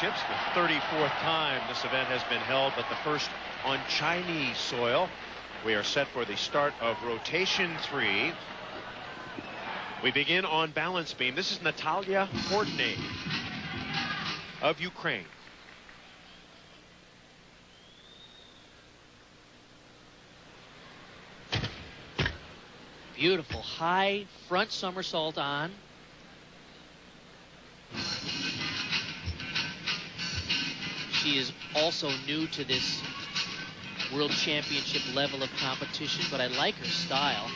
Championships, the 34th time this event has been held, but the first on Chinese soil. We are set for the start of rotation 3. We begin on balance beam. This is Natalia Hordney of Ukraine. Beautiful high front somersault on. She is also new to this World Championship level of competition, but I like her style.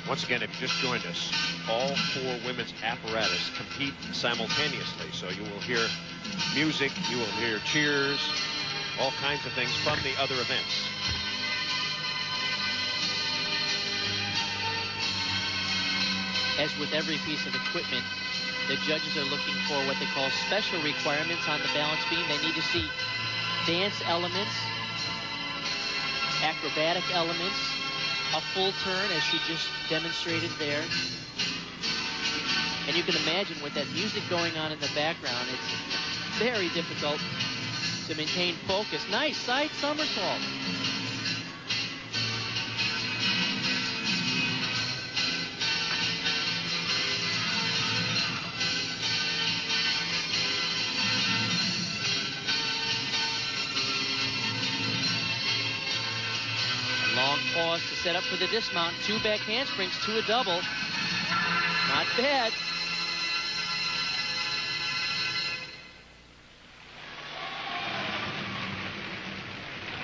Once again, if you just joined us, all 4 women's apparatus compete simultaneously. So you will hear music, you will hear cheers, all kinds of things from the other events. As with every piece of equipment, the judges are looking for what they call special requirements on the balance beam. They need to see dance elements, acrobatic elements, a full turn as she just demonstrated there. And you can imagine with that music going on in the background, it's very difficult to maintain focus. Nice side somersault. Long pause to set up for the dismount. 2 back handsprings to a double. Not bad.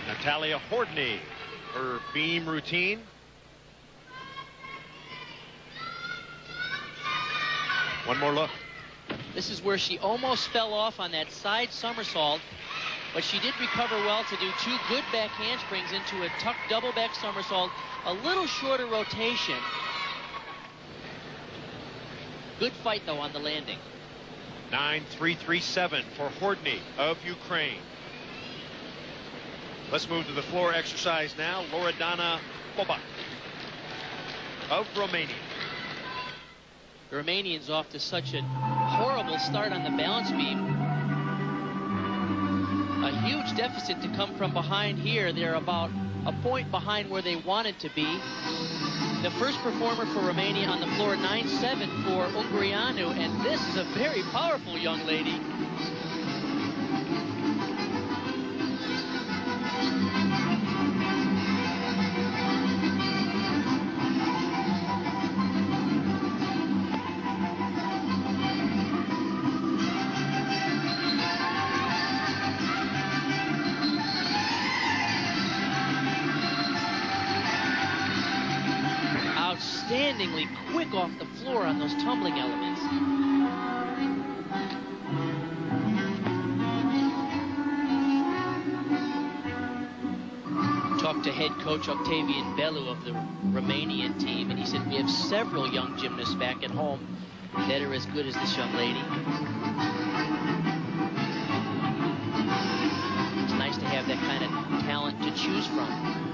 Natalia Hordney, her beam routine. One more look. This is where she almost fell off on that side somersault, but she did recover well to do 2 good back handsprings into a tucked double back somersault, a little shorter rotation. Good fight, though, on the landing. 9.337 for Hordney of Ukraine. Let's move to the floor exercise now. Loredana Bobac of Romania. The Romanians off to such a horrible start on the balance beam. A huge deficit to come from behind here. They're about a point behind where they wanted to be. The first performer for Romania on the floor, 9-7 for Ungurianu, and this is a very powerful young lady. Outstandingly quick off the floor on those tumbling elements. Talked to head coach Octavian Belu of the Romanian team, and he said, we have several young gymnasts back at home that are as good as this young lady. It's nice to have that kind of talent to choose from.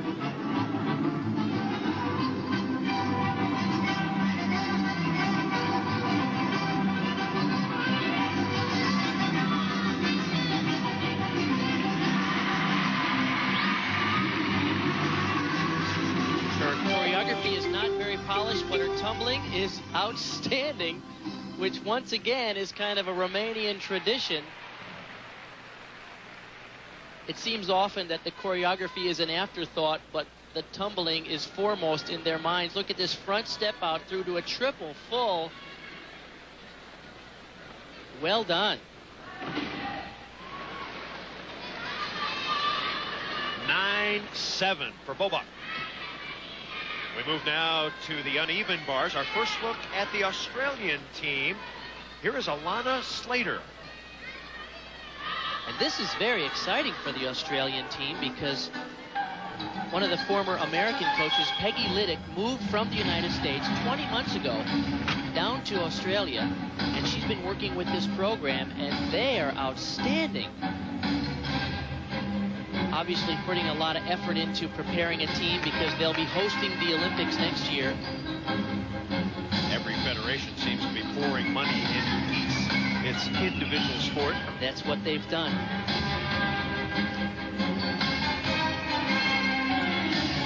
But her tumbling is outstanding, which once again is kind of a Romanian tradition. It seems often that the choreography is an afterthought, but the tumbling is foremost in their minds. Look at this front step out through to a triple full. Well done. 9-7 for Bobac. We move now to the uneven bars. Our first look at the Australian team. Here is Alana Slater. And this is very exciting for the Australian team because one of the former American coaches, Peggy Liddick, moved from the United States 20 months ago down to Australia, and she's been working with this program, and they are outstanding. obviously putting a lot of effort into preparing a team because they'll be hosting the Olympics next year. Every federation seems to be pouring money into its individual sport. That's what they've done.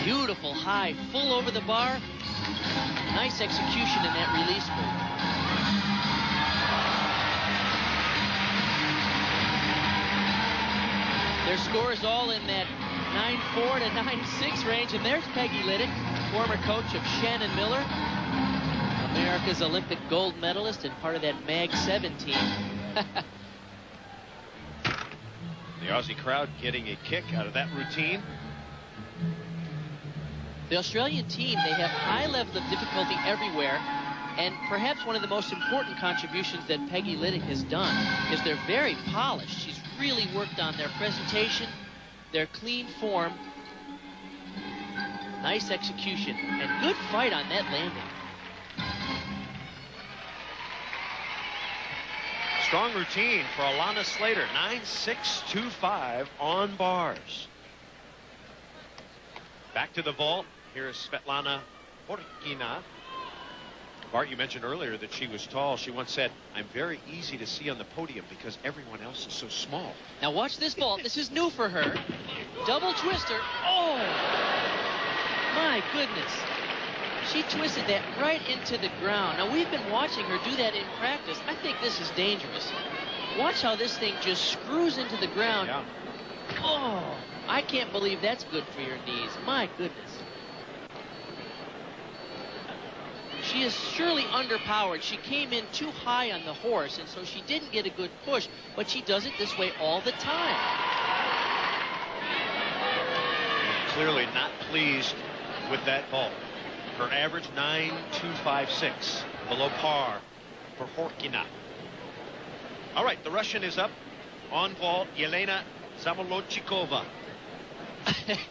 Beautiful high, full over the bar. Nice execution in that release move. Their score is all in that 9-4 to 9-6 range, and there's Peggy Liddick, former coach of Shannon Miller, America's Olympic gold medalist and part of that Mag 7 team. The Aussie crowd getting a kick out of that routine. The Australian team, they have high level of difficulty everywhere, and perhaps one of the most important contributions that Peggy Liddick has done is they're very polished. She's really worked on their presentation, their clean form, nice execution, and good fight on that landing. Strong routine for Alana Slater, 9-6-2-5 on bars. Back to the vault. Here is Svetlana Horkina. Bart, you mentioned earlier that she was tall. She once said, "I'm very easy to see on the podium because everyone else is so small." Now watch this vault. This is new for her. Double twister. Oh, my goodness. She twisted that right into the ground. Now, we've been watching her do that in practice. I think this is dangerous. Watch how this thing just screws into the ground. Yeah. Oh, I can't believe that's good for your knees. My goodness. She is surely underpowered. She came in too high on the horse, and so she didn't get a good push, but she does it this way all the time. And clearly not pleased with that vault. Her average 9.256, below par for Horkina. All right, the Russian is up on vault, Yelena Zamolodchikova.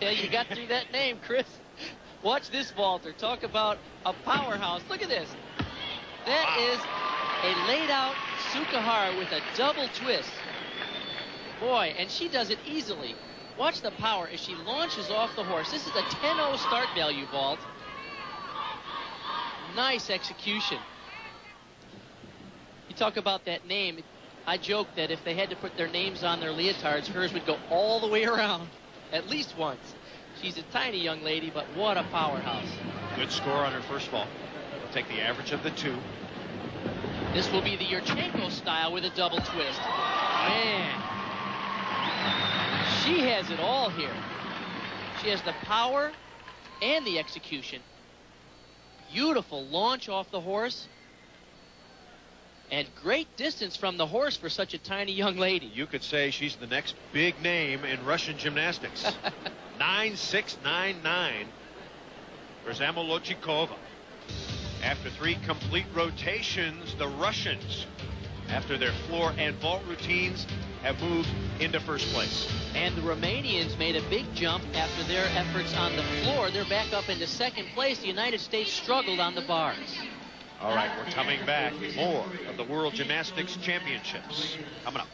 You got through that name, Chris. Watch this vaulter. Talk about a powerhouse. Look at this. That is a laid-out Sukahara with a double twist. Boy, and she does it easily. Watch the power as she launches off the horse. This is a 10-0 start value vault. Nice execution. You talk about that name. I joked that if they had to put their names on their leotards, hers would go all the way around, at least once. She's a tiny young lady, but what a powerhouse. Good score on her first vault. We'll take the average of the two. This will be the Yurchenko style with a double twist. Man, she has it all here. She has the power and the execution. Beautiful launch off the horse. And great distance from the horse for such a tiny young lady. You could say she's the next big name in Russian gymnastics. 9.699 for Zamolodchikova. After 3 complete rotations, the Russians, after their floor and vault routines, have moved into first place. And the Romanians made a big jump after their efforts on the floor. They're back up into second place. The United States struggled on the bars. All right, we're coming back. More of the World Gymnastics Championships coming up.